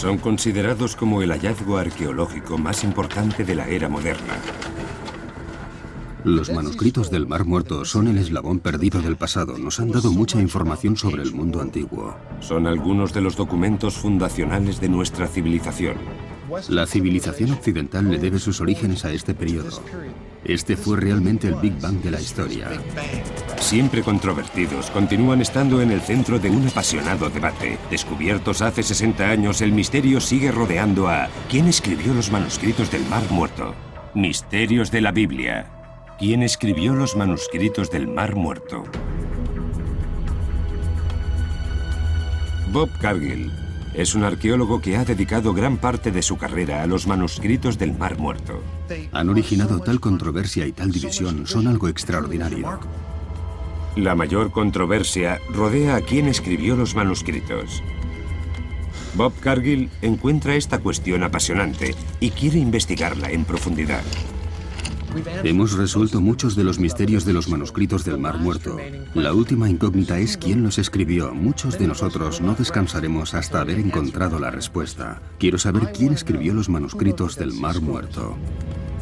Son considerados como el hallazgo arqueológico más importante de la era moderna. Los manuscritos del Mar Muerto son el eslabón perdido del pasado. Nos han dado mucha información sobre el mundo antiguo. Son algunos de los documentos fundacionales de nuestra civilización. La civilización occidental le debe sus orígenes a este periodo. Este fue realmente el Big Bang de la historia. Siempre controvertidos, continúan estando en el centro de un apasionado debate. Descubiertos hace 60 años, el misterio sigue rodeando a ¿quién escribió los manuscritos del Mar Muerto? Misterios de la Biblia. ¿Quién escribió los manuscritos del Mar Muerto? Bob Cargill es un arqueólogo que ha dedicado gran parte de su carrera a los manuscritos del Mar Muerto. Han originado tal controversia y tal división, son algo extraordinario. La mayor controversia rodea a quién escribió los manuscritos. Bob Cargill encuentra esta cuestión apasionante y quiere investigarla en profundidad. Hemos resuelto muchos de los misterios de los manuscritos del Mar Muerto. La última incógnita es quién los escribió. Muchos de nosotros no descansaremos hasta haber encontrado la respuesta. Quiero saber quién escribió los manuscritos del Mar Muerto.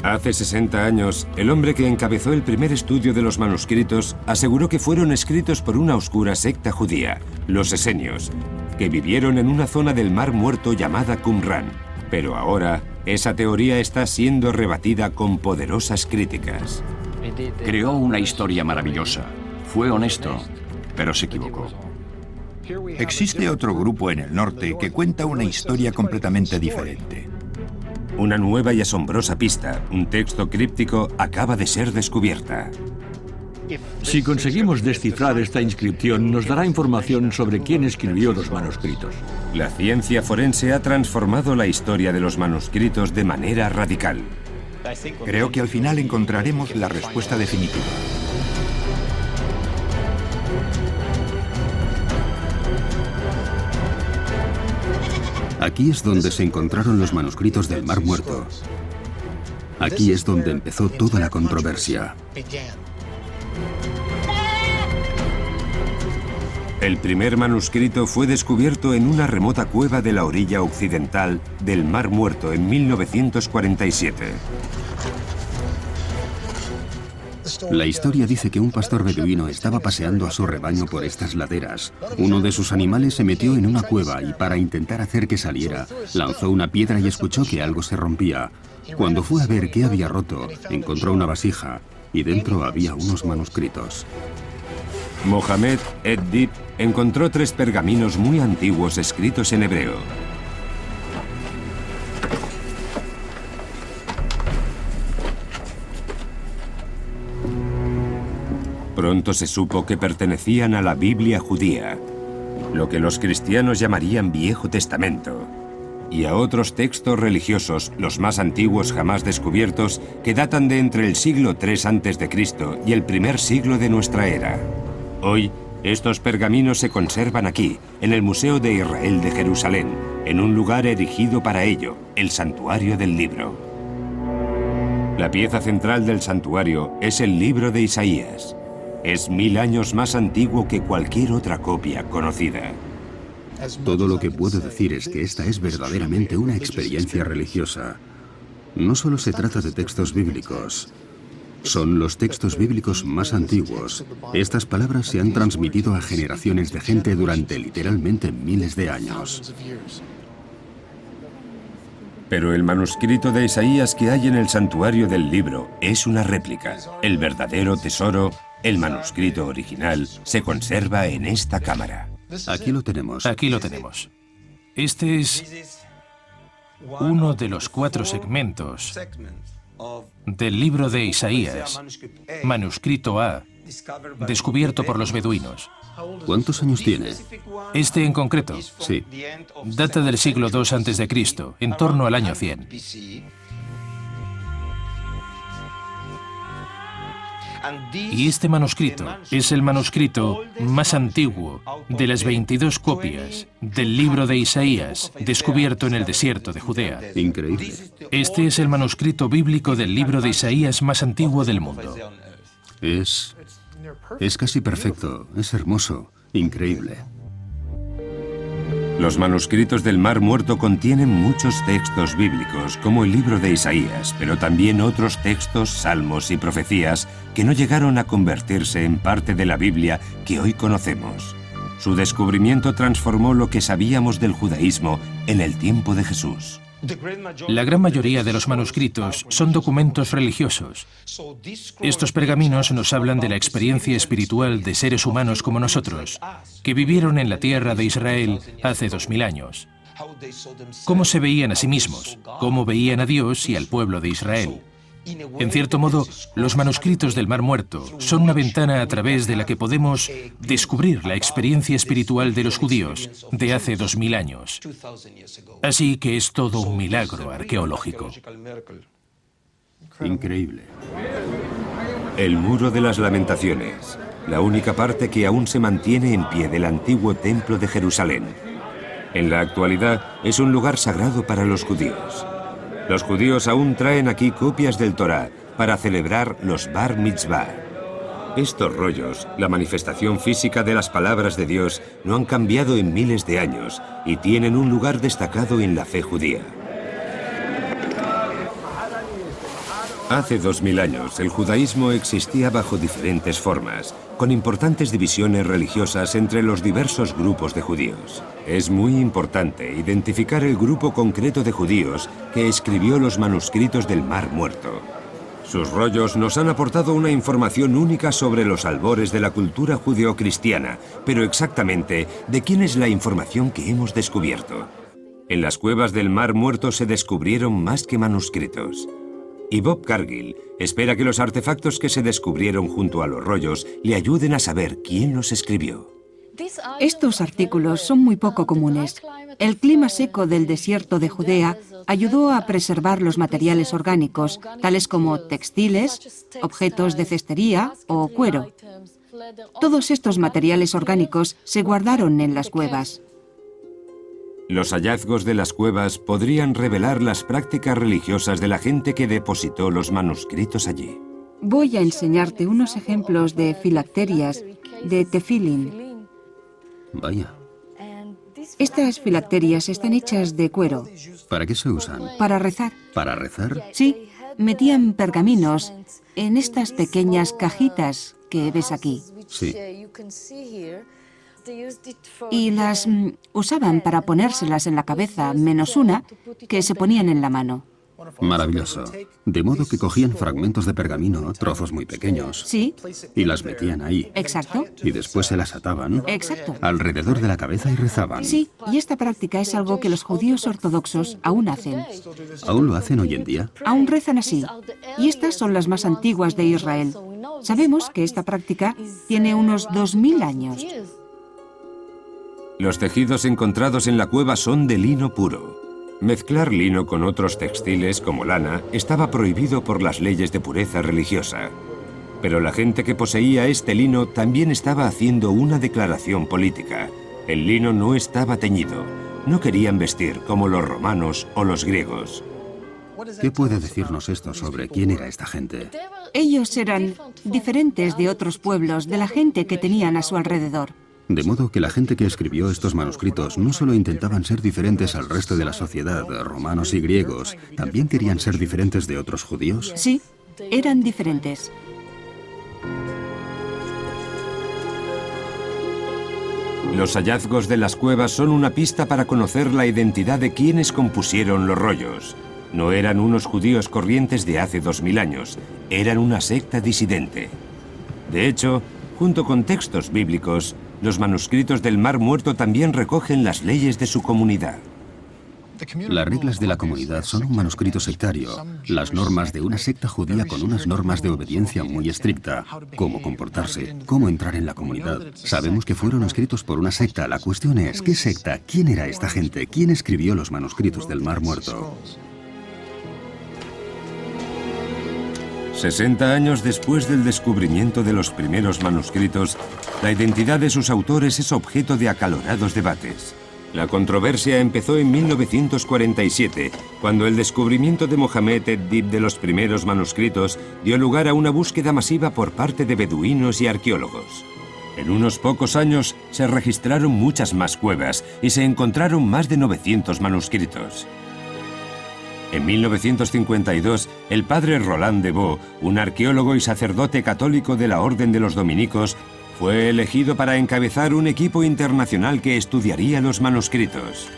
Hace 60 años, el hombre que encabezó el primer estudio de los manuscritos aseguró que fueron escritos por una oscura secta judía, los esenios, que vivieron en una zona del Mar Muerto llamada Qumran. Pero ahora, esa teoría está siendo rebatida con poderosas críticas. Creó una historia maravillosa. Fue honesto, pero se equivocó. Existe otro grupo en el norte que cuenta una historia completamente diferente. Una nueva y asombrosa pista, un texto críptico, acaba de ser descubierta. Si conseguimos descifrar esta inscripción, nos dará información sobre quién escribió los manuscritos. La ciencia forense ha transformado la historia de los manuscritos de manera radical. Creo que al final encontraremos la respuesta definitiva. Aquí es donde se encontraron los manuscritos del Mar Muerto. Aquí es donde empezó toda la controversia. El primer manuscrito fue descubierto en una remota cueva de la orilla occidental del Mar Muerto en 1947. La historia dice que un pastor beduino estaba paseando a su rebaño por estas laderas. Uno de sus animales se metió en una cueva y para intentar hacer que saliera, lanzó una piedra y escuchó que algo se rompía. Cuando fue a ver qué había roto, encontró una vasija y dentro había unos manuscritos. Mohamed ed-Dib encontró 3 pergaminos muy antiguos escritos en hebreo. Pronto se supo que pertenecían a la Biblia judía, lo que los cristianos llamarían Viejo Testamento, y a otros textos religiosos, los más antiguos jamás descubiertos, que datan de entre el siglo III a.C. y el primer siglo de nuestra era. Hoy, estos pergaminos se conservan aquí, en el Museo de Israel de Jerusalén, en un lugar erigido para ello, el Santuario del Libro. La pieza central del santuario es el Libro de Isaías. Es 1000 años más antiguo que cualquier otra copia conocida. Todo lo que puedo decir es que esta es verdaderamente una experiencia religiosa. No solo se trata de textos bíblicos. Son los textos bíblicos más antiguos. Estas palabras se han transmitido a generaciones de gente durante literalmente miles de años. Pero el manuscrito de Isaías que hay en el santuario del libro es una réplica. El verdadero tesoro, el manuscrito original, se conserva en esta cámara. Aquí lo tenemos. Aquí lo tenemos. Este es uno de los 4 segmentos del libro de Isaías, manuscrito A, descubierto por los beduinos. ¿Cuántos años tiene? Este en concreto, Sí. data del siglo II a.C., en torno al año 100. Y este manuscrito es el manuscrito más antiguo de las 22 copias del libro de Isaías descubierto en el desierto de Judea. Increíble. Este es el manuscrito bíblico del libro de Isaías más antiguo del mundo. Es casi perfecto. Es hermoso. Increíble. Los manuscritos del Mar Muerto contienen muchos textos bíblicos, como el libro de Isaías, pero también otros textos, salmos y profecías que no llegaron a convertirse en parte de la Biblia que hoy conocemos. Su descubrimiento transformó lo que sabíamos del judaísmo en el tiempo de Jesús. La gran mayoría de los manuscritos son documentos religiosos. Estos pergaminos nos hablan de la experiencia espiritual de seres humanos como nosotros, que vivieron en la tierra de Israel hace 2000 años. Cómo se veían a sí mismos, cómo veían a Dios y al pueblo de Israel. En cierto modo, los manuscritos del Mar Muerto son una ventana a través de la que podemos descubrir la experiencia espiritual de los judíos de hace 2000 años. Así que es todo un milagro arqueológico. Increíble. El Muro de las Lamentaciones, la única parte que aún se mantiene en pie del antiguo templo de Jerusalén. En la actualidad es un lugar sagrado para los judíos. Los judíos aún traen aquí copias del Torá para celebrar los Bar Mitzvah. Estos rollos, la manifestación física de las palabras de Dios, no han cambiado en miles de años y tienen un lugar destacado en la fe judía. Hace 2000 años, el judaísmo existía bajo diferentes formas, con importantes divisiones religiosas entre los diversos grupos de judíos. Es muy importante identificar el grupo concreto de judíos que escribió los manuscritos del Mar Muerto. Sus rollos nos han aportado una información única sobre los albores de la cultura judeocristiana, pero exactamente, ¿de quién es la información que hemos descubierto? En las cuevas del Mar Muerto se descubrieron más que manuscritos. Y Bob Cargill espera que los artefactos que se descubrieron junto a los rollos le ayuden a saber quién los escribió. Estos artículos son muy poco comunes. El clima seco del desierto de Judea ayudó a preservar los materiales orgánicos, tales como textiles, objetos de cestería o cuero. Todos estos materiales orgánicos se guardaron en las cuevas. Los hallazgos de las cuevas podrían revelar las prácticas religiosas de la gente que depositó los manuscritos allí. Voy a enseñarte unos ejemplos de filacterias, de tefilín. Vaya. Estas filacterias están hechas de cuero. ¿Para qué se usan? Para rezar. ¿Para rezar? Sí, metían pergaminos en estas pequeñas cajitas que ves aquí. Sí. Y las usaban para ponérselas en la cabeza, menos una, que se ponían en la mano. Maravilloso. De modo que cogían fragmentos de pergamino, trozos muy pequeños. Sí. Y las metían ahí. Exacto. Y después se las ataban. Exacto. Alrededor de la cabeza y rezaban. Sí, y esta práctica es algo que los judíos ortodoxos aún hacen. ¿Aún lo hacen hoy en día? Aún rezan así. Y estas son las más antiguas de Israel. Sabemos que esta práctica tiene unos 2000 años. Los tejidos encontrados en la cueva son de lino puro. Mezclar lino con otros textiles como lana estaba prohibido por las leyes de pureza religiosa. Pero la gente que poseía este lino también estaba haciendo una declaración política. El lino no estaba teñido. No querían vestir como los romanos o los griegos. ¿Qué puede decirnos esto sobre quién era esta gente? Ellos eran diferentes de otros pueblos, de la gente que tenían a su alrededor. De modo que la gente que escribió estos manuscritos no solo intentaban ser diferentes al resto de la sociedad, romanos y griegos, ¿también querían ser diferentes de otros judíos? Sí, eran diferentes. Los hallazgos de las cuevas son una pista para conocer la identidad de quienes compusieron los rollos. No eran unos judíos corrientes de hace 2000 años, eran una secta disidente. De hecho, junto con textos bíblicos, los manuscritos del Mar Muerto también recogen las leyes de su comunidad. Las reglas de la comunidad son un manuscrito sectario, las normas de una secta judía con unas normas de obediencia muy estricta, cómo comportarse, cómo entrar en la comunidad. Sabemos que fueron escritos por una secta. La cuestión es, ¿qué secta? ¿Quién era esta gente? ¿Quién escribió los manuscritos del Mar Muerto? 60 años después del descubrimiento de los primeros manuscritos, la identidad de sus autores es objeto de acalorados debates. La controversia empezó en 1947, cuando el descubrimiento de Mohammed ed-Dib de los primeros manuscritos dio lugar a una búsqueda masiva por parte de beduinos y arqueólogos. En unos pocos años se registraron muchas más cuevas y se encontraron más de 900 manuscritos. En 1952, el padre Roland de Vaux, un arqueólogo y sacerdote católico de la Orden de los Dominicos, fue elegido para encabezar un equipo internacional que estudiaría los manuscritos.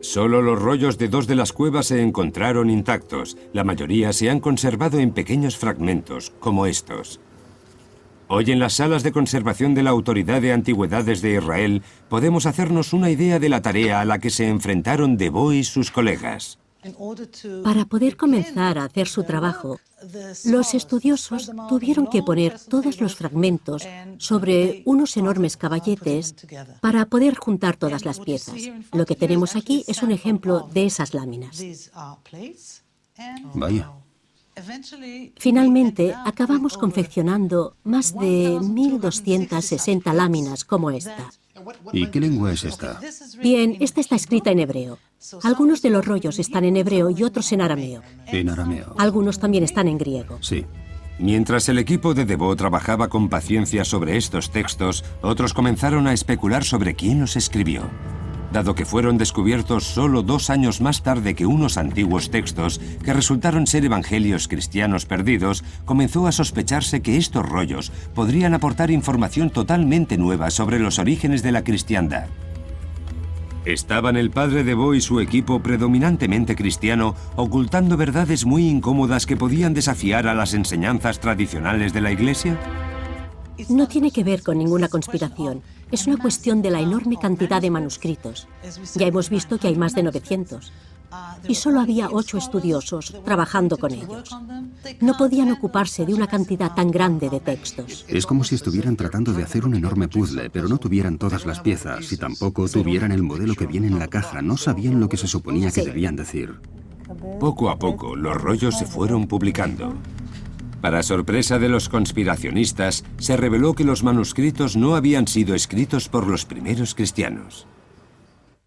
Solo los rollos de 2 de las cuevas se encontraron intactos. La mayoría se han conservado en pequeños fragmentos, como estos. Hoy en las salas de conservación de la Autoridad de Antigüedades de Israel podemos hacernos una idea de la tarea a la que se enfrentaron de Vaux y sus colegas. Para poder comenzar a hacer su trabajo, los estudiosos tuvieron que poner todos los fragmentos sobre unos enormes caballetes para poder juntar todas las piezas. Lo que tenemos aquí es un ejemplo de esas láminas. Vaya. Finalmente, acabamos confeccionando más de 1.260 láminas como esta. ¿Y qué lengua es esta? Bien, esta está escrita en hebreo. Algunos de los rollos están en hebreo y otros en arameo. En arameo. Algunos también están en griego. Sí. Mientras el equipo de Vaux trabajaba con paciencia sobre estos textos, otros comenzaron a especular sobre quién los escribió. Dado que fueron descubiertos solo 2 años más tarde que unos antiguos textos que resultaron ser evangelios cristianos perdidos, comenzó a sospecharse que estos rollos podrían aportar información totalmente nueva sobre los orígenes de la cristiandad. Estaban el padre de Vaux y su equipo predominantemente cristiano ocultando verdades muy incómodas que podían desafiar a las enseñanzas tradicionales de la Iglesia. No tiene que ver con ninguna conspiración. Es una cuestión de la enorme cantidad de manuscritos. Ya hemos visto que hay más de 900. Y solo había 8 estudiosos trabajando con ellos. No podían ocuparse de una cantidad tan grande de textos. Es como si estuvieran tratando de hacer un enorme puzzle, pero no tuvieran todas las piezas y tampoco tuvieran el modelo que viene en la caja. No sabían lo que se suponía que debían decir. Poco a poco, los rollos se fueron publicando. Para sorpresa de los conspiracionistas, se reveló que los manuscritos no habían sido escritos por los primeros cristianos.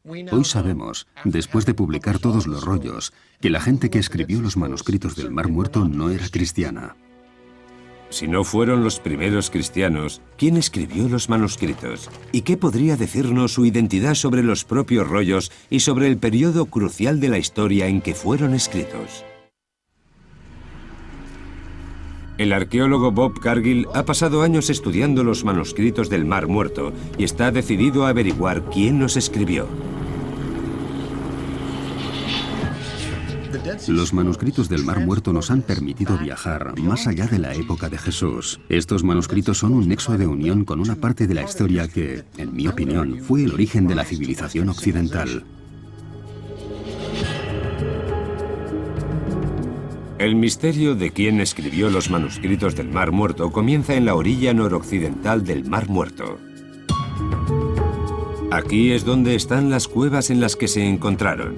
Hoy sabemos, después de publicar todos los rollos, que la gente que escribió los manuscritos del Mar Muerto no era cristiana. Si no fueron los primeros cristianos, ¿quién escribió los manuscritos? ¿Y qué podría decirnos su identidad sobre los propios rollos y sobre el periodo crucial de la historia en que fueron escritos? El arqueólogo Bob Cargill ha pasado años estudiando los manuscritos del Mar Muerto y está decidido a averiguar quién los escribió. Los manuscritos del Mar Muerto nos han permitido viajar más allá de la época de Jesús. Estos manuscritos son un nexo de unión con una parte de la historia que, en mi opinión, fue el origen de la civilización occidental. El misterio de quién escribió los manuscritos del Mar Muerto comienza en la orilla noroccidental del Mar Muerto. Aquí es donde están las cuevas en las que se encontraron.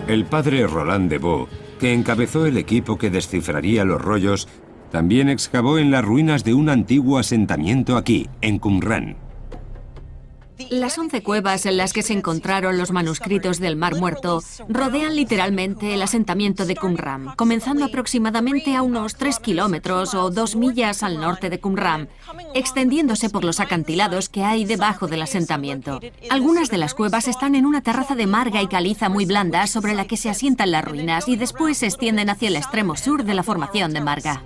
El padre Roland de Vaux, que encabezó el equipo que descifraría los rollos, también excavó en las ruinas de un antiguo asentamiento aquí, en Qumran. Las 11 cuevas en las que se encontraron los manuscritos del Mar Muerto rodean literalmente el asentamiento de Qumran, comenzando aproximadamente a unos 3 kilómetros o 2 millas al norte de Qumran, extendiéndose por los acantilados que hay debajo del asentamiento. Algunas de las cuevas están en una terraza de marga y caliza muy blanda sobre la que se asientan las ruinas y después se extienden hacia el extremo sur de la formación de marga.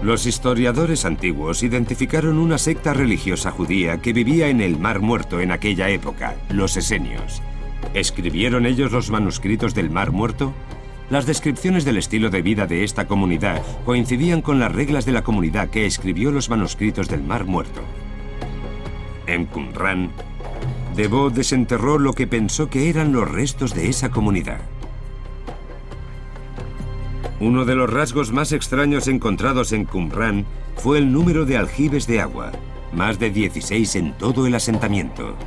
Los historiadores antiguos identificaron una secta religiosa judía que vivía en el Mar Muerto en aquella época, los esenios. ¿Escribieron ellos los manuscritos del Mar Muerto? Las descripciones del estilo de vida de esta comunidad coincidían con las reglas de la comunidad que escribió los manuscritos del Mar Muerto. En Qumran, de Vaux desenterró lo que pensó que eran los restos de esa comunidad. Uno de los rasgos más extraños encontrados en Qumran fue el número de aljibes de agua, más de 16 en todo el asentamiento.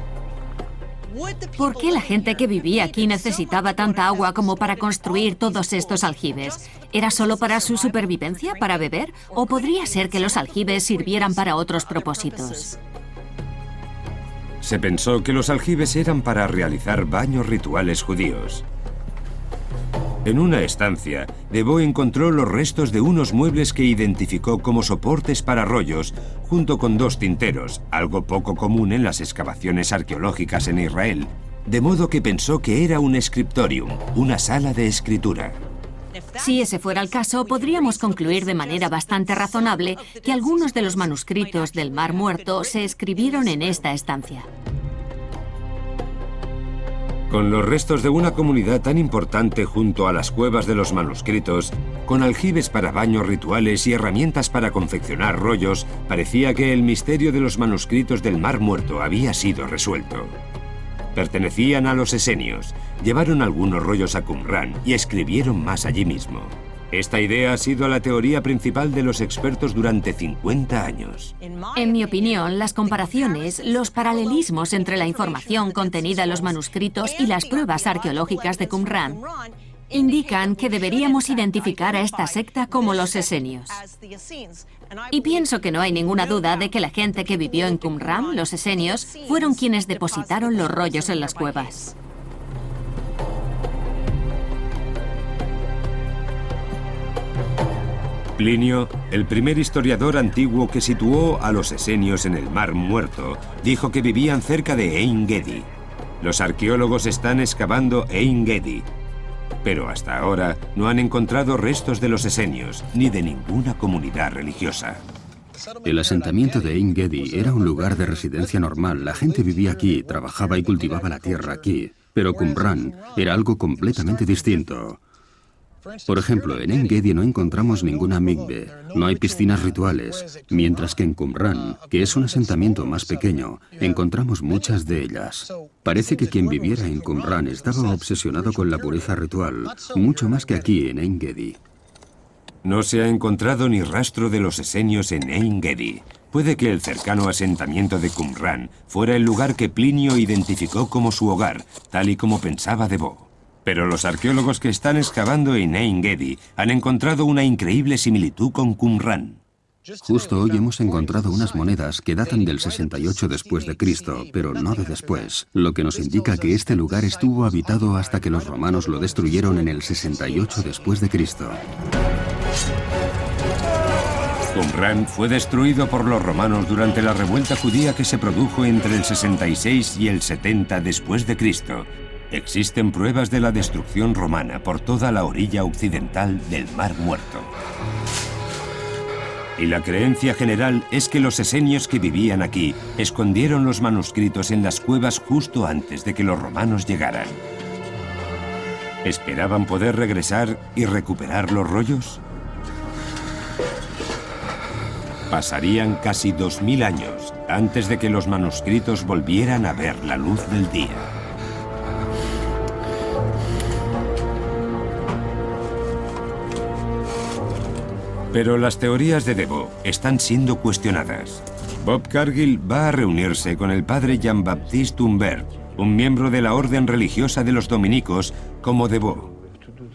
¿Por qué la gente que vivía aquí necesitaba tanta agua como para construir todos estos aljibes? ¿Era solo para su supervivencia, para beber? ¿O podría ser que los aljibes sirvieran para otros propósitos? Se pensó que los aljibes eran para realizar baños rituales judíos. En una estancia, Deveau encontró los restos de unos muebles que identificó como soportes para rollos, junto con 2 tinteros, algo poco común en las excavaciones arqueológicas en Israel, de modo que pensó que era un scriptorium, una sala de escritura. Si ese fuera el caso, podríamos concluir de manera bastante razonable que algunos de los manuscritos del Mar Muerto se escribieron en esta estancia. Con los restos de una comunidad tan importante junto a las cuevas de los manuscritos, con aljibes para baños rituales y herramientas para confeccionar rollos, parecía que el misterio de los manuscritos del Mar Muerto había sido resuelto. Pertenecían a los esenios, llevaron algunos rollos a Qumran y escribieron más allí mismo. Esta idea ha sido la teoría principal de los expertos durante 50 años. En mi opinión, las comparaciones, los paralelismos entre la información contenida en los manuscritos y las pruebas arqueológicas de Qumran indican que deberíamos identificar a esta secta como los esenios. Y pienso que no hay ninguna duda de que la gente que vivió en Qumran, los esenios, fueron quienes depositaron los rollos en las cuevas. Plinio, el primer historiador antiguo que situó a los esenios en el Mar Muerto, dijo que vivían cerca de Ein Gedi. Los arqueólogos están excavando Ein Gedi, pero hasta ahora no han encontrado restos de los esenios ni de ninguna comunidad religiosa. El asentamiento de Ein Gedi era un lugar de residencia normal. La gente vivía aquí, trabajaba y cultivaba la tierra aquí. Pero Qumran era algo completamente distinto. Por ejemplo, en Ein Gedi no encontramos ninguna mikve, no hay piscinas rituales, mientras que en Qumran, que es un asentamiento más pequeño, encontramos muchas de ellas. Parece que quien viviera en Qumran estaba obsesionado con la pureza ritual, mucho más que aquí en Ein Gedi. No se ha encontrado ni rastro de los esenios en Ein Gedi. Puede que el cercano asentamiento de Qumran fuera el lugar que Plinio identificó como su hogar, tal y como pensaba Deveau. Pero los arqueólogos que están excavando en Ein Gedi han encontrado una increíble similitud con Qumran. Justo hoy hemos encontrado unas monedas que datan del 68 después de Cristo, pero no de después, lo que nos indica que este lugar estuvo habitado hasta que los romanos lo destruyeron en el 68 después de Cristo. Qumran fue destruido por los romanos durante la revuelta judía que se produjo entre el 66 y el 70 después de Cristo. Existen pruebas de la destrucción romana por toda la orilla occidental del Mar Muerto. Y la creencia general es que los esenios que vivían aquí escondieron los manuscritos en las cuevas justo antes de que los romanos llegaran. ¿Esperaban poder regresar y recuperar los rollos? Pasarían casi 2000 años antes de que los manuscritos volvieran a ver la luz del día. Pero las teorías de Deveau están siendo cuestionadas. Bob Cargill va a reunirse con el padre Jean-Baptiste Humbert, un miembro de la orden religiosa de los dominicos, como Deveau.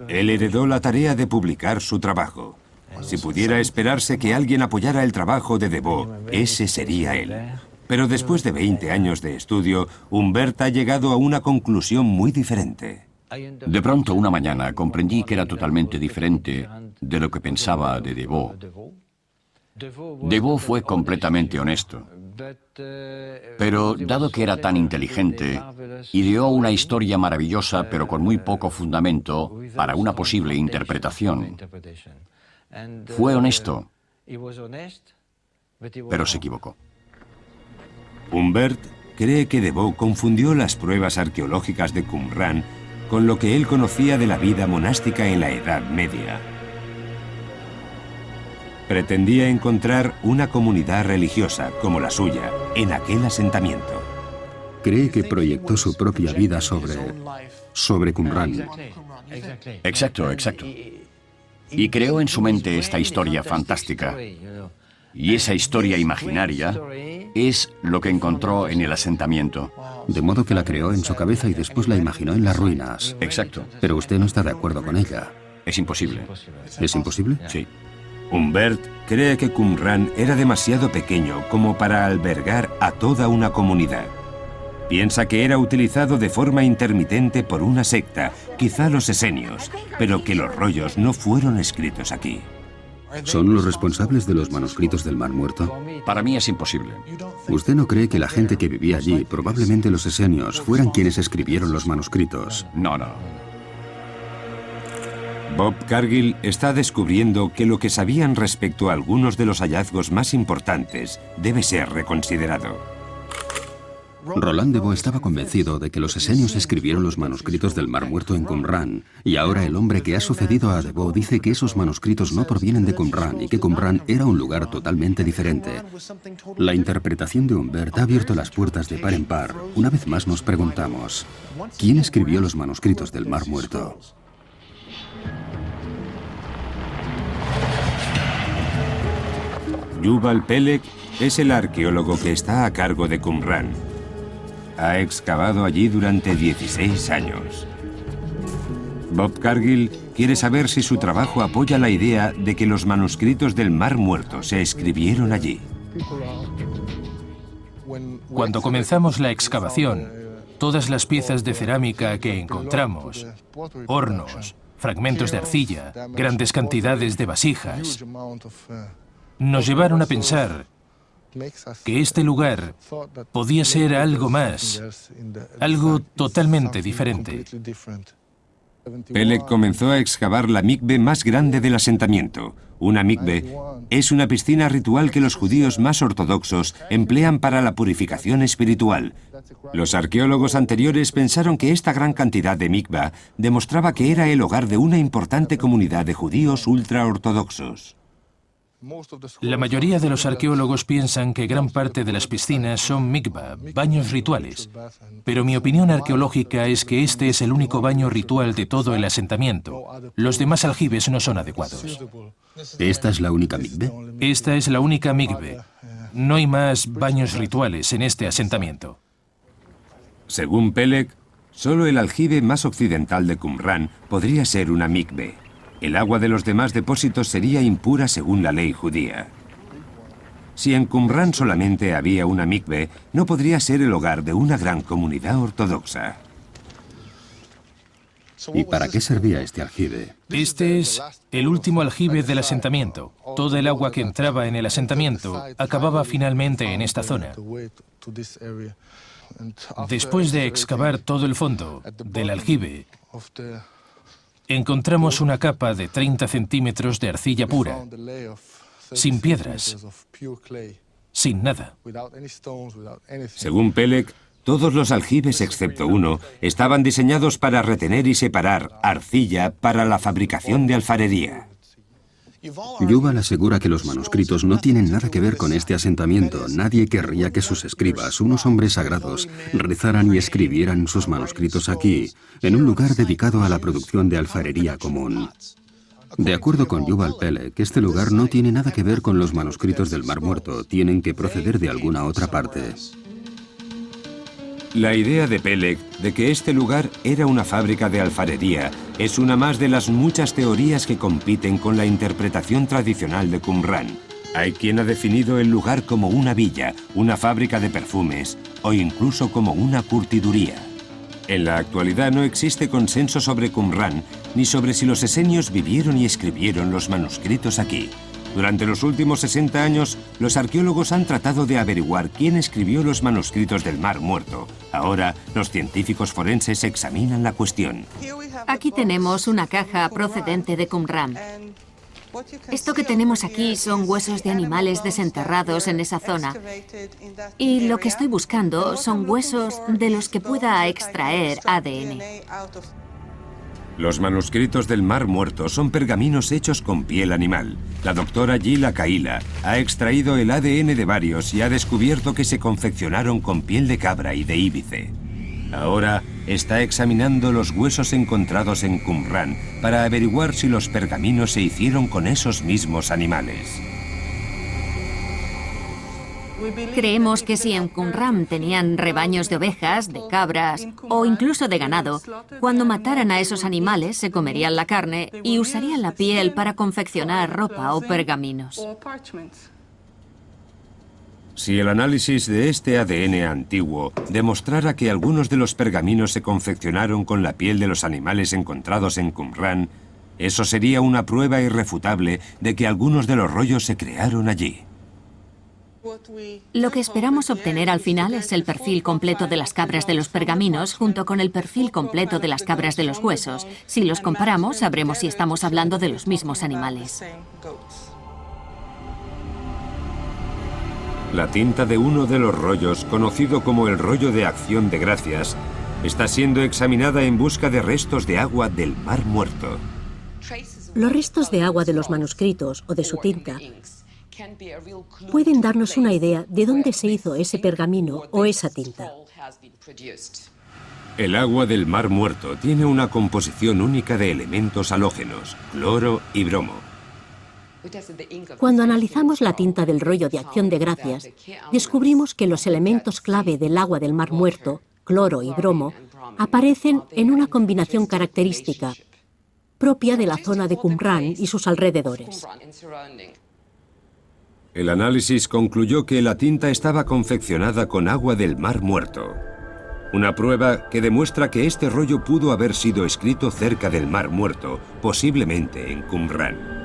Él heredó la tarea de publicar su trabajo. Si pudiera esperarse que alguien apoyara el trabajo de Deveau, ese sería él. Pero después de 20 años de estudio, Humbert ha llegado a una conclusión muy diferente. De pronto, una mañana, comprendí que era totalmente diferente de lo que pensaba de Deveau. Deveau fue completamente honesto. Pero, dado que era tan inteligente, ideó una historia maravillosa, pero con muy poco fundamento, para una posible interpretación. Fue honesto, pero se equivocó. Humbert cree que Deveau confundió las pruebas arqueológicas de Qumran con lo que él conocía de la vida monástica en la Edad Media. Pretendía encontrar una comunidad religiosa como la suya en aquel asentamiento. Cree que proyectó su propia vida sobre Qumran. Exacto. Y creó en su mente esta historia fantástica. Y esa historia imaginaria es lo que encontró en el asentamiento. De modo que la creó en su cabeza y después la imaginó en las ruinas. Exacto. Pero usted no está de acuerdo con ella. Es imposible. ¿Es imposible? Sí. Humbert cree que Qumran era demasiado pequeño como para albergar a toda una comunidad. Piensa que era utilizado de forma intermitente por una secta, quizá los esenios, pero que los rollos no fueron escritos aquí. ¿Son los responsables de los manuscritos del Mar Muerto? Para mí es imposible. ¿Usted no cree que la gente que vivía allí, probablemente los esenios, fueran quienes escribieron los manuscritos? No, no. Bob Cargill está descubriendo que lo que sabían respecto a algunos de los hallazgos más importantes debe ser reconsiderado. Roland de Bo estaba convencido de que los esenios escribieron los manuscritos del Mar Muerto en Qumran, y ahora el hombre que ha sucedido a de Bo dice que esos manuscritos no provienen de Qumran y que Qumran era un lugar totalmente diferente. La interpretación de Humbert ha abierto las puertas de par en par. Una vez más nos preguntamos, ¿quién escribió los manuscritos del Mar Muerto? Yuval Peleg es el arqueólogo que está a cargo de Qumran. Ha excavado allí durante 16 años. Bob Cargill quiere saber si su trabajo apoya la idea de que los manuscritos del Mar Muerto se escribieron allí. Cuando comenzamos la excavación, todas las piezas de cerámica que encontramos, hornos, fragmentos de arcilla, grandes cantidades de vasijas, nos llevaron a pensar que este lugar podía ser algo más, algo totalmente diferente. Peleg comenzó a excavar la mikve más grande del asentamiento. Una mikve es una piscina ritual que los judíos más ortodoxos emplean para la purificación espiritual. Los arqueólogos anteriores pensaron que esta gran cantidad de mikva demostraba que era el hogar de una importante comunidad de judíos ultraortodoxos. La mayoría de los arqueólogos piensan que gran parte de las piscinas son mikvah, baños rituales, pero mi opinión arqueológica es que este es el único baño ritual de todo el asentamiento. Los demás aljibes no son adecuados. ¿Esta es la única mikve? Esta es la única mikve. No hay más baños rituales en este asentamiento. Según Peleg, solo el aljibe más occidental de Qumran podría ser una mikve. El agua de los demás depósitos sería impura según la ley judía. Si en Qumran solamente había una mikve, no podría ser el hogar de una gran comunidad ortodoxa. ¿Y para qué servía este aljibe? Este es el último aljibe del asentamiento. Toda el agua que entraba en el asentamiento acababa finalmente en esta zona. Después de excavar todo el fondo del aljibe, encontramos una capa de 30 centímetros de arcilla pura, sin piedras, sin nada. Según Peleg, todos los aljibes excepto uno estaban diseñados para retener y separar arcilla para la fabricación de alfarería. Yuval asegura que los manuscritos no tienen nada que ver con este asentamiento. Nadie querría que sus escribas, unos hombres sagrados, rezaran y escribieran sus manuscritos aquí, en un lugar dedicado a la producción de alfarería común. De acuerdo con Yuval Peleg, este lugar no tiene nada que ver con los manuscritos del Mar Muerto, tienen que proceder de alguna otra parte. La idea de Peleg de que este lugar era una fábrica de alfarería es una más de las muchas teorías que compiten con la interpretación tradicional de Qumran. Hay quien ha definido el lugar como una villa, una fábrica de perfumes o incluso como una curtiduría. En la actualidad no existe consenso sobre Qumran ni sobre si los esenios vivieron y escribieron los manuscritos aquí. Durante los últimos 60 años, los arqueólogos han tratado de averiguar quién escribió los manuscritos del Mar Muerto. Ahora, los científicos forenses examinan la cuestión. Aquí tenemos una caja procedente de Qumran. Esto que tenemos aquí son huesos de animales desenterrados en esa zona. Y lo que estoy buscando son huesos de los que pueda extraer ADN. Los manuscritos del Mar Muerto son pergaminos hechos con piel animal. La doctora Gila Kaila ha extraído el ADN de varios y ha descubierto que se confeccionaron con piel de cabra y de íbice. Ahora está examinando los huesos encontrados en Qumran para averiguar si los pergaminos se hicieron con esos mismos animales. Creemos que si en Qumran tenían rebaños de ovejas, de cabras o incluso de ganado, cuando mataran a esos animales se comerían la carne y usarían la piel para confeccionar ropa o pergaminos. Si el análisis de este ADN antiguo demostrara que algunos de los pergaminos se confeccionaron con la piel de los animales encontrados en Qumran, eso sería una prueba irrefutable de que algunos de los rollos se crearon allí. Lo que esperamos obtener al final es el perfil completo de las cabras de los pergaminos junto con el perfil completo de las cabras de los huesos. Si los comparamos, sabremos si estamos hablando de los mismos animales. La tinta de uno de los rollos, conocido como el rollo de Acción de Gracias, está siendo examinada en busca de restos de agua del Mar Muerto. Los restos de agua de los manuscritos o de su tinta pueden darnos una idea de dónde se hizo ese pergamino o esa tinta. El agua del Mar Muerto tiene una composición única de elementos halógenos, cloro y bromo. Cuando analizamos la tinta del rollo de Acción de Gracias, descubrimos que los elementos clave del agua del Mar Muerto, cloro y bromo, aparecen en una combinación característica propia de la zona de Qumran y sus alrededores. El análisis concluyó que la tinta estaba confeccionada con agua del Mar Muerto. Una prueba que demuestra que este rollo pudo haber sido escrito cerca del Mar Muerto, posiblemente en Qumran.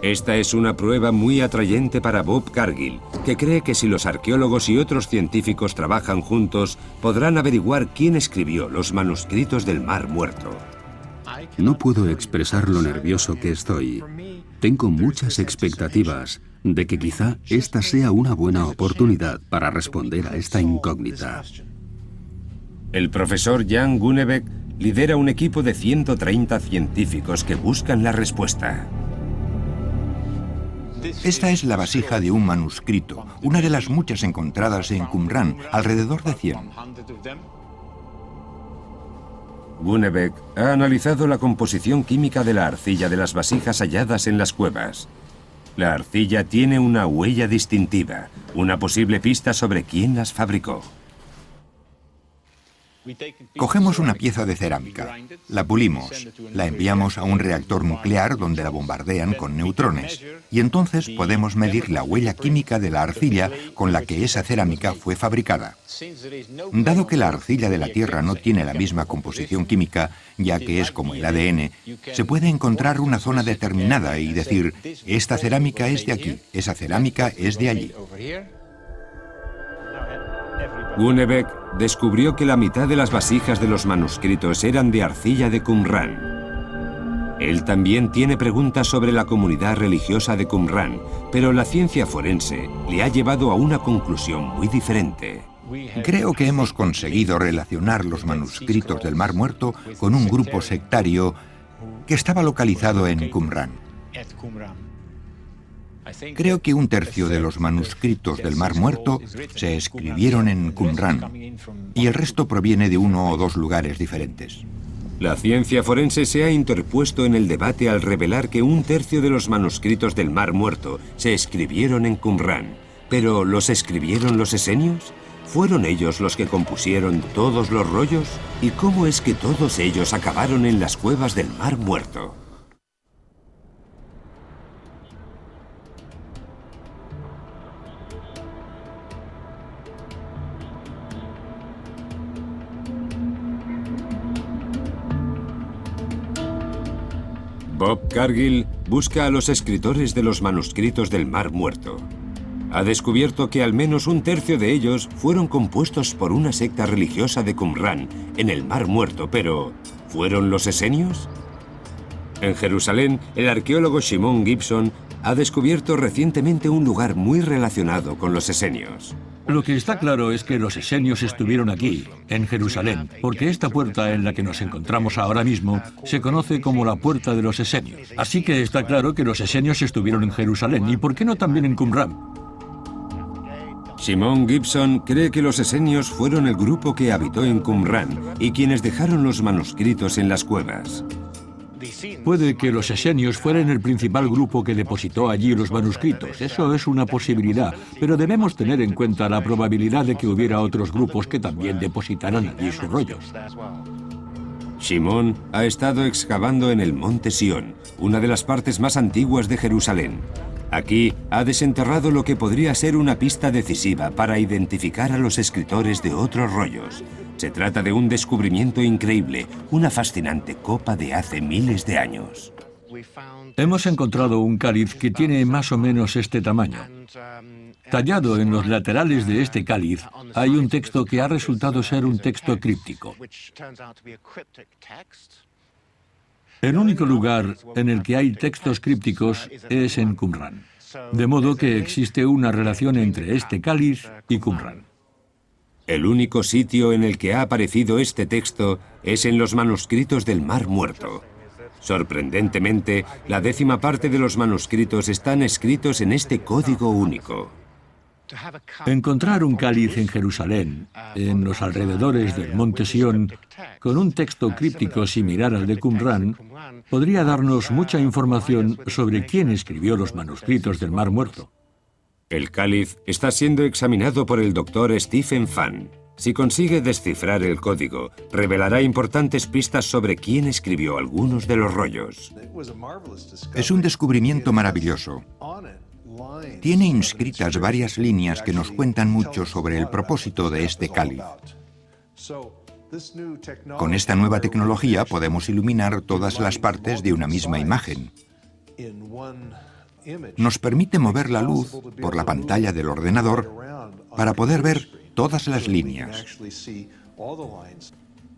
Esta es una prueba muy atrayente para Bob Cargill, que cree que si los arqueólogos y otros científicos trabajan juntos, podrán averiguar quién escribió los manuscritos del Mar Muerto. No puedo expresar lo nervioso que estoy. Tengo muchas expectativas de que quizá esta sea una buena oportunidad para responder a esta incógnita. El profesor Jan Gunebeck lidera un equipo de 130 científicos que buscan la respuesta. Esta es la vasija de un manuscrito, una de las muchas encontradas en Qumran, alrededor de 100. Gunebeck ha analizado la composición química de la arcilla de las vasijas halladas en las cuevas. La arcilla tiene una huella distintiva, una posible pista sobre quién las fabricó. Cogemos una pieza de cerámica, la pulimos, la enviamos a un reactor nuclear donde la bombardean con neutrones y entonces podemos medir la huella química de la arcilla con la que esa cerámica fue fabricada. Dado que la arcilla de la Tierra no tiene la misma composición química, ya que es como el ADN, se puede encontrar una zona determinada y decir, esta cerámica es de aquí, esa cerámica es de allí. Gunebeck descubrió que la mitad de las vasijas de los manuscritos eran de arcilla de Qumran. Él también tiene preguntas sobre la comunidad religiosa de Qumran, pero la ciencia forense le ha llevado a una conclusión muy diferente. Creo que hemos conseguido relacionar los manuscritos del Mar Muerto con un grupo sectario que estaba localizado en Qumran. Creo que 1/3 de los manuscritos del Mar Muerto se escribieron en Qumran y el resto proviene de 1 o 2 lugares diferentes. La ciencia forense se ha interpuesto en el debate al revelar que 1/3 de los manuscritos del Mar Muerto se escribieron en Qumran. ¿Pero los escribieron los esenios? ¿Fueron ellos los que compusieron todos los rollos? ¿Y cómo es que todos ellos acabaron en las cuevas del Mar Muerto? Bob Cargill busca a los escritores de los manuscritos del Mar Muerto. Ha descubierto que al menos 1/3 de ellos fueron compuestos por una secta religiosa de Qumran en el Mar Muerto, pero ¿fueron los esenios? En Jerusalén, el arqueólogo Shimon Gibson ha descubierto recientemente un lugar muy relacionado con los esenios. Lo que está claro es que los esenios estuvieron aquí, en Jerusalén, porque esta puerta en la que nos encontramos ahora mismo se conoce como la Puerta de los Esenios. Así que está claro que los esenios estuvieron en Jerusalén, ¿y por qué no también en Qumran? Shimon Gibson cree que los esenios fueron el grupo que habitó en Qumran y quienes dejaron los manuscritos en las cuevas. Puede que los esenios fueran el principal grupo que depositó allí los manuscritos. Eso es una posibilidad, pero debemos tener en cuenta la probabilidad de que hubiera otros grupos que también depositaran allí sus rollos. Shimon ha estado excavando en el monte Sión, una de las partes más antiguas de Jerusalén. Aquí ha desenterrado lo que podría ser una pista decisiva para identificar a los escritores de otros rollos. Se trata de un descubrimiento increíble, una fascinante copa de hace miles de años. Hemos encontrado un cáliz que tiene más o menos este tamaño. Tallado en los laterales de este cáliz hay un texto que ha resultado ser un texto críptico. El único lugar en el que hay textos crípticos es en Qumrán. De modo que existe una relación entre este cáliz y Qumrán. El único sitio en el que ha aparecido este texto es en los manuscritos del Mar Muerto. Sorprendentemente, la 10ª parte de los manuscritos están escritos en este código único. Encontrar un cáliz en Jerusalén, en los alrededores del monte Sión, con un texto críptico similar al de Qumrán, podría darnos mucha información sobre quién escribió los manuscritos del Mar Muerto. El cáliz está siendo examinado por el doctor Stephen Fan. Si consigue descifrar el código, revelará importantes pistas sobre quién escribió algunos de los rollos. Es un descubrimiento maravilloso. Tiene inscritas varias líneas que nos cuentan mucho sobre el propósito de este cáliz. Con esta nueva tecnología podemos iluminar todas las partes de una misma imagen. Nos permite mover la luz por la pantalla del ordenador para poder ver todas las líneas.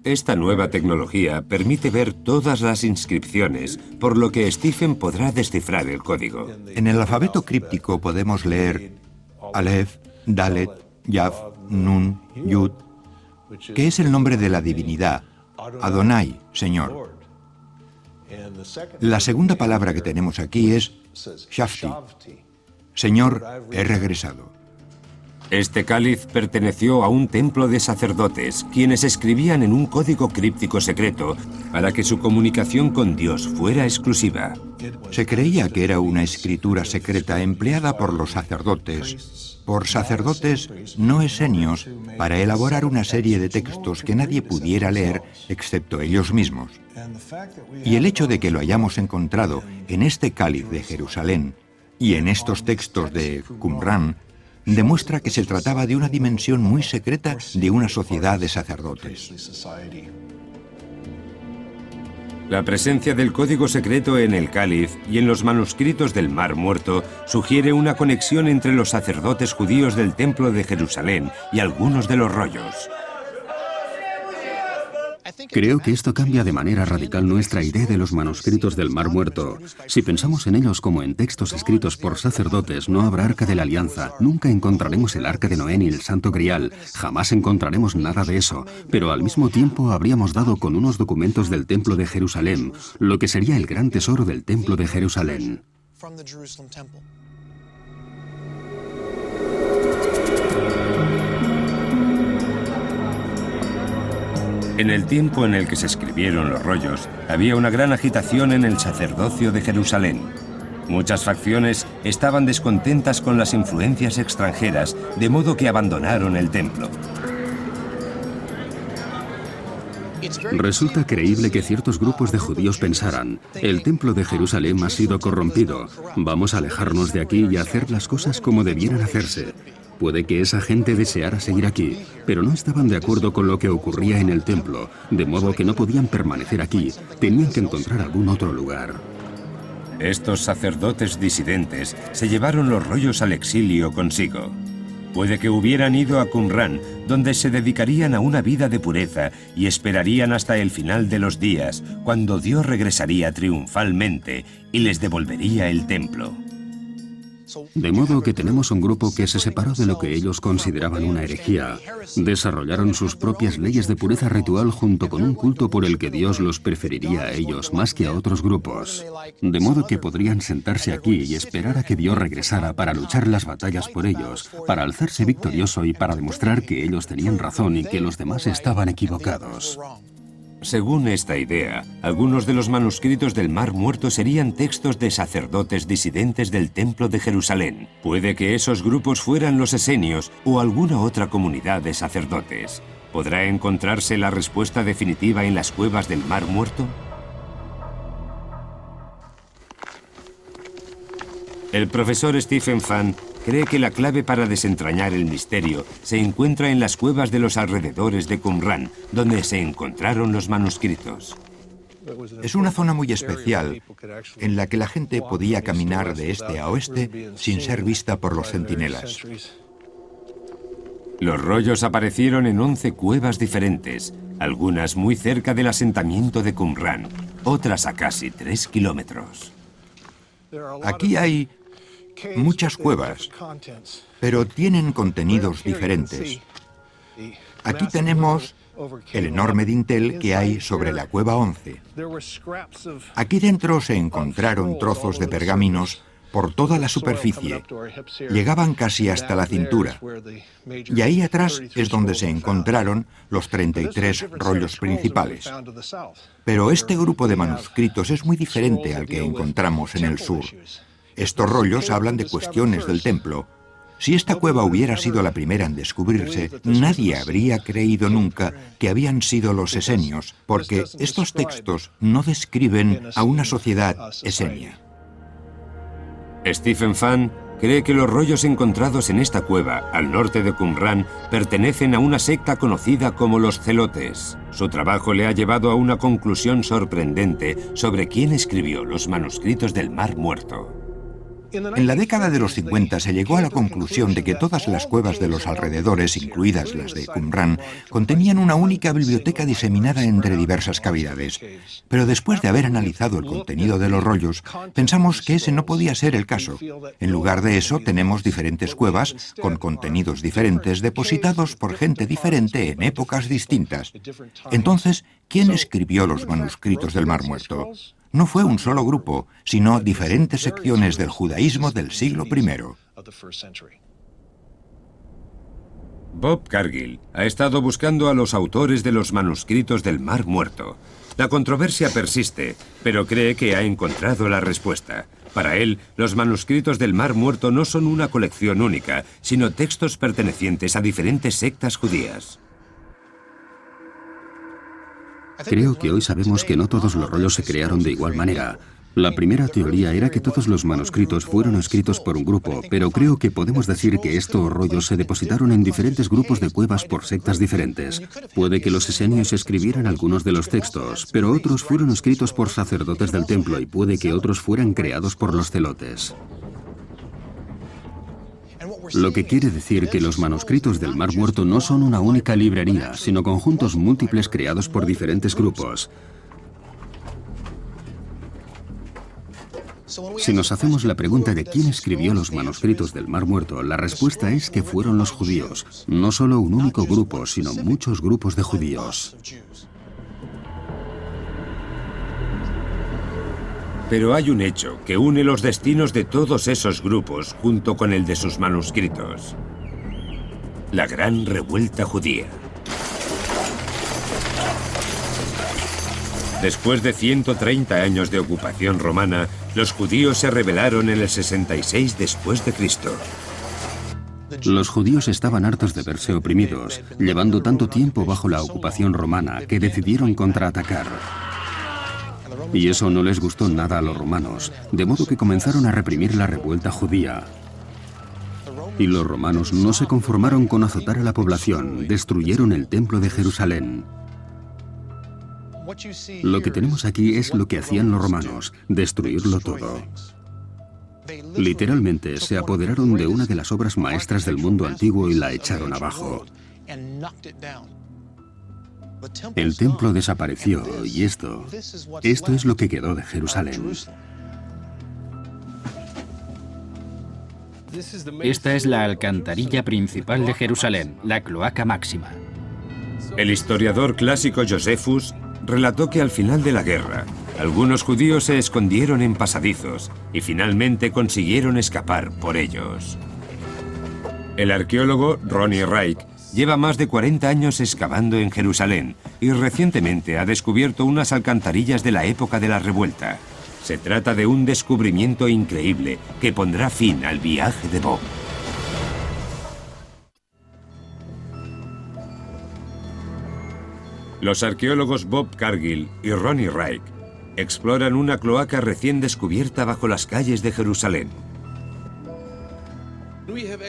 Esta nueva tecnología permite ver todas las inscripciones, por lo que Stephen podrá descifrar el código. En el alfabeto críptico podemos leer Aleph, Dalet, Yaf, Nun, Yud, que es el nombre de la divinidad, Adonai, Señor. La segunda palabra que tenemos aquí es Shafti, Señor, he regresado. Este cáliz perteneció a un templo de sacerdotes, quienes escribían en un código críptico secreto para que su comunicación con Dios fuera exclusiva. Se creía que era una escritura secreta empleada por los sacerdotes, no esenios, para elaborar una serie de textos que nadie pudiera leer excepto ellos mismos. Y el hecho de que lo hayamos encontrado en este cáliz de Jerusalén y en estos textos de Qumrán demuestra que se trataba de una dimensión muy secreta de una sociedad de sacerdotes. La presencia del código secreto en el cáliz y en los manuscritos del Mar Muerto sugiere una conexión entre los sacerdotes judíos del Templo de Jerusalén y algunos de los rollos. Creo que esto cambia de manera radical nuestra idea de los manuscritos del Mar Muerto. Si pensamos en ellos como en textos escritos por sacerdotes, no habrá Arca de la Alianza, nunca encontraremos el Arca de Noé ni el Santo Grial, jamás encontraremos nada de eso, pero al mismo tiempo habríamos dado con unos documentos del Templo de Jerusalén, lo que sería el gran tesoro del Templo de Jerusalén. En el tiempo en el que se escribieron los rollos, había una gran agitación en el sacerdocio de Jerusalén. Muchas facciones estaban descontentas con las influencias extranjeras, de modo que abandonaron el templo. Resulta creíble que ciertos grupos de judíos pensaran: el templo de Jerusalén ha sido corrompido, vamos a alejarnos de aquí y a hacer las cosas como debieran hacerse. Puede que esa gente deseara seguir aquí, pero no estaban de acuerdo con lo que ocurría en el templo, de modo que no podían permanecer aquí, tenían que encontrar algún otro lugar. Estos sacerdotes disidentes se llevaron los rollos al exilio consigo. Puede que hubieran ido a Qumrán, donde se dedicarían a una vida de pureza y esperarían hasta el final de los días, cuando Dios regresaría triunfalmente y les devolvería el templo. De modo que tenemos un grupo que se separó de lo que ellos consideraban una herejía. Desarrollaron sus propias leyes de pureza ritual junto con un culto por el que Dios los preferiría a ellos más que a otros grupos. De modo que podrían sentarse aquí y esperar a que Dios regresara para luchar las batallas por ellos, para alzarse victorioso y para demostrar que ellos tenían razón y que los demás estaban equivocados. Según esta idea, algunos de los manuscritos del Mar Muerto serían textos de sacerdotes disidentes del Templo de Jerusalén. Puede que esos grupos fueran los esenios o alguna otra comunidad de sacerdotes. ¿Podrá encontrarse la respuesta definitiva en las cuevas del Mar Muerto? El profesor Stephen Fan cree que la clave para desentrañar el misterio se encuentra en las cuevas de los alrededores de Qumran, donde se encontraron los manuscritos. Es una zona muy especial en la que la gente podía caminar de este a oeste sin ser vista por los centinelas. Los rollos aparecieron en 11 cuevas diferentes, algunas muy cerca del asentamiento de Qumran, otras a casi 3 kilómetros. Aquí hay muchas cuevas, pero tienen contenidos diferentes. Aquí tenemos el enorme dintel que hay sobre la cueva 11. Aquí dentro se encontraron trozos de pergaminos por toda la superficie. Llegaban casi hasta la cintura. Y ahí atrás es donde se encontraron los 33 rollos principales. Pero este grupo de manuscritos es muy diferente al que encontramos en el sur. Estos rollos hablan de cuestiones del templo. Si esta cueva hubiera sido la primera en descubrirse, nadie habría creído nunca que habían sido los esenios, porque estos textos no describen a una sociedad esenia. Stephen Fan cree que los rollos encontrados en esta cueva, al norte de Qumran, pertenecen a una secta conocida como los celotes. Su trabajo le ha llevado a una conclusión sorprendente sobre quién escribió los manuscritos del Mar Muerto. En la década de los 50 se llegó a la conclusión de que todas las cuevas de los alrededores, incluidas las de Qumran, contenían una única biblioteca diseminada entre diversas cavidades. Pero después de haber analizado el contenido de los rollos, pensamos que ese no podía ser el caso. En lugar de eso, tenemos diferentes cuevas con contenidos diferentes depositados por gente diferente en épocas distintas. Entonces, ¿quién escribió los manuscritos del Mar Muerto? No fue un solo grupo, sino diferentes secciones del judaísmo del siglo I. Bob Cargill ha estado buscando a los autores de los manuscritos del Mar Muerto. La controversia persiste, pero cree que ha encontrado la respuesta. Para él, los manuscritos del Mar Muerto no son una colección única, sino textos pertenecientes a diferentes sectas judías. Creo que hoy sabemos que no todos los rollos se crearon de igual manera. La primera teoría era que todos los manuscritos fueron escritos por un grupo, pero creo que podemos decir que estos rollos se depositaron en diferentes grupos de cuevas por sectas diferentes. Puede que los esenios escribieran algunos de los textos, pero otros fueron escritos por sacerdotes del templo y puede que otros fueran creados por los celotes. Lo que quiere decir que los manuscritos del Mar Muerto no son una única librería, sino conjuntos múltiples creados por diferentes grupos. Si nos hacemos la pregunta de quién escribió los manuscritos del Mar Muerto, la respuesta es que fueron los judíos. No solo un único grupo, sino muchos grupos de judíos. Pero hay un hecho que une los destinos de todos esos grupos junto con el de sus manuscritos. La gran revuelta judía. Después de 130 años de ocupación romana, los judíos se rebelaron en el 66 después de Cristo. Los judíos estaban hartos de verse oprimidos, llevando tanto tiempo bajo la ocupación romana que decidieron contraatacar. Y eso no les gustó nada a los romanos, de modo que comenzaron a reprimir la revuelta judía. Y los romanos no se conformaron con azotar a la población, destruyeron el templo de Jerusalén. Lo que tenemos aquí es lo que hacían los romanos, destruirlo todo. Literalmente se apoderaron de una de las obras maestras del mundo antiguo y la echaron abajo. El templo desapareció y esto es lo que quedó de Jerusalén. Esta es la alcantarilla principal de Jerusalén, la cloaca máxima. El historiador clásico Josephus relató que al final de la guerra, algunos judíos se escondieron en pasadizos y finalmente consiguieron escapar por ellos. El arqueólogo Ronnie Reich lleva más de 40 años excavando en Jerusalén y recientemente ha descubierto unas alcantarillas de la época de la revuelta. Se trata de un descubrimiento increíble que pondrá fin al viaje de Bob. Los arqueólogos Bob Cargill y Ronnie Reich exploran una cloaca recién descubierta bajo las calles de Jerusalén.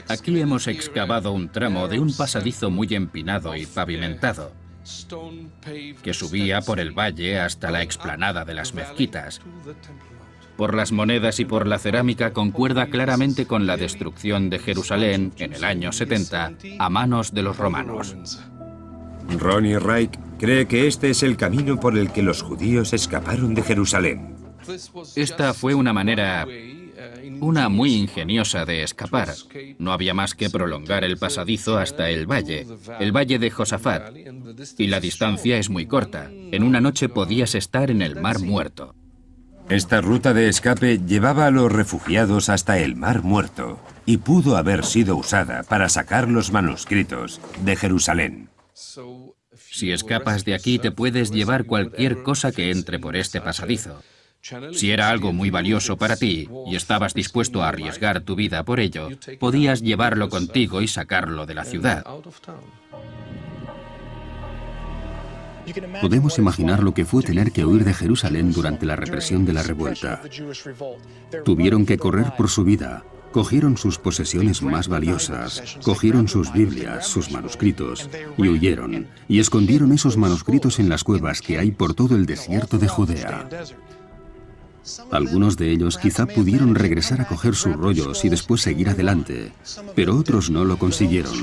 Aquí hemos excavado un tramo de un pasadizo muy empinado y pavimentado, que subía por el valle hasta la explanada de las mezquitas. Por las monedas y por la cerámica concuerda claramente con la destrucción de Jerusalén en el año 70 a manos de los romanos. Ronnie Reich cree que este es el camino por el que los judíos escaparon de Jerusalén. Esta fue una manera, una muy ingeniosa de escapar. No había más que prolongar el pasadizo hasta el valle de Josafat, y la distancia es muy corta. En una noche podías estar en el Mar Muerto. Esta ruta de escape llevaba a los refugiados hasta el Mar Muerto y pudo haber sido usada para sacar los manuscritos de Jerusalén. Si escapas de aquí, te puedes llevar cualquier cosa que entre por este pasadizo. Si era algo muy valioso para ti y estabas dispuesto a arriesgar tu vida por ello, podías llevarlo contigo y sacarlo de la ciudad. Podemos imaginar lo que fue tener que huir de Jerusalén durante la represión de la revuelta. Tuvieron que correr por su vida. Cogieron sus posesiones más valiosas, cogieron sus Biblias, sus manuscritos, y huyeron, y escondieron esos manuscritos en las cuevas que hay por todo el desierto de Judea. Algunos de ellos quizá pudieron regresar a coger sus rollos y después seguir adelante, pero otros no lo consiguieron.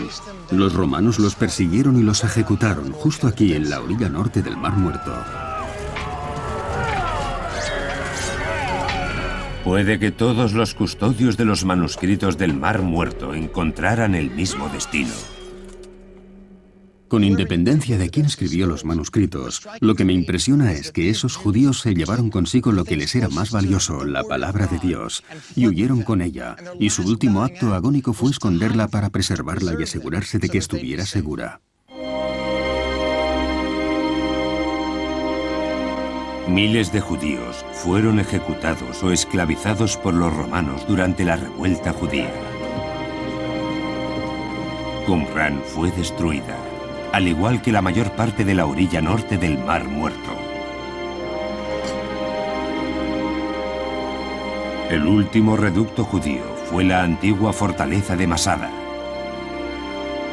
Los romanos los persiguieron y los ejecutaron justo aquí en la orilla norte del Mar Muerto. Puede que todos los custodios de los manuscritos del Mar Muerto encontraran el mismo destino. Con independencia de quién escribió los manuscritos, lo que me impresiona es que esos judíos se llevaron consigo lo que les era más valioso, la palabra de Dios, y huyeron con ella, y su último acto agónico fue esconderla para preservarla y asegurarse de que estuviera segura. Miles de judíos fueron ejecutados o esclavizados por los romanos durante la revuelta judía. Qumran fue destruida, al igual que la mayor parte de la orilla norte del Mar Muerto. El último reducto judío fue la antigua fortaleza de Masada.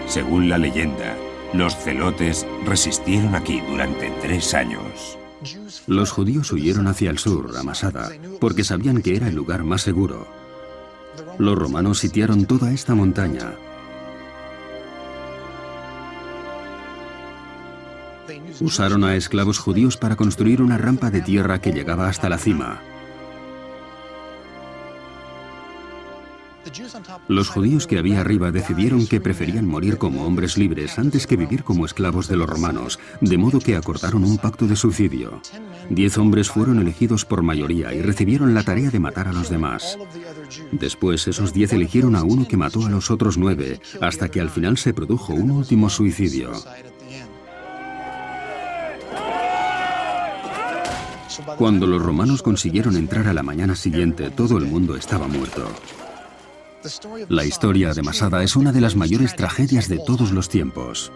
Según la leyenda, los celotes resistieron aquí durante 3 años. Los judíos huyeron hacia el sur, a Masada, porque sabían que era el lugar más seguro. Los romanos sitiaron toda esta montaña. Usaron a esclavos judíos para construir una rampa de tierra que llegaba hasta la cima. Los judíos que había arriba decidieron que preferían morir como hombres libres antes que vivir como esclavos de los romanos, de modo que acordaron un pacto de suicidio. 10 hombres fueron elegidos por mayoría y recibieron la tarea de matar a los demás. Después, esos 10 eligieron a uno que mató a los otros 9, hasta que al final se produjo un último suicidio. Cuando los romanos consiguieron entrar a la mañana siguiente, todo el mundo estaba muerto. La historia de Masada es una de las mayores tragedias de todos los tiempos.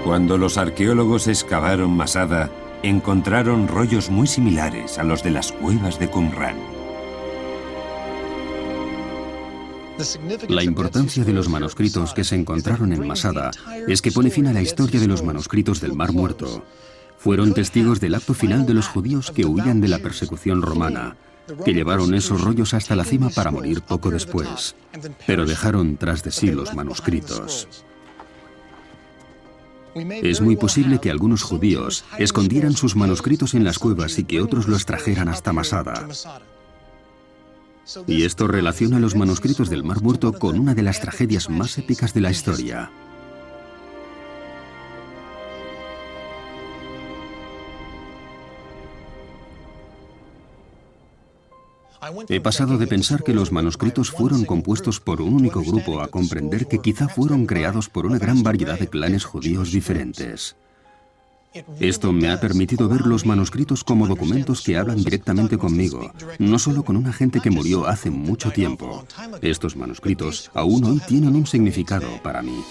Cuando los arqueólogos excavaron Masada, encontraron rollos muy similares a los de las cuevas de Qumran. La importancia de los manuscritos que se encontraron en Masada es que pone fin a la historia de los manuscritos del Mar Muerto. Fueron testigos del acto final de los judíos que huían de la persecución romana, que llevaron esos rollos hasta la cima para morir poco después, pero dejaron tras de sí los manuscritos. Es muy posible que algunos judíos escondieran sus manuscritos en las cuevas y que otros los trajeran hasta Masada. Y esto relaciona los manuscritos del Mar Muerto con una de las tragedias más épicas de la historia. He pasado de pensar que los manuscritos fueron compuestos por un único grupo a comprender que quizá fueron creados por una gran variedad de clanes judíos diferentes. Esto me ha permitido ver los manuscritos como documentos que hablan directamente conmigo, no solo con una gente que murió hace mucho tiempo. Estos manuscritos aún hoy tienen un significado para mí.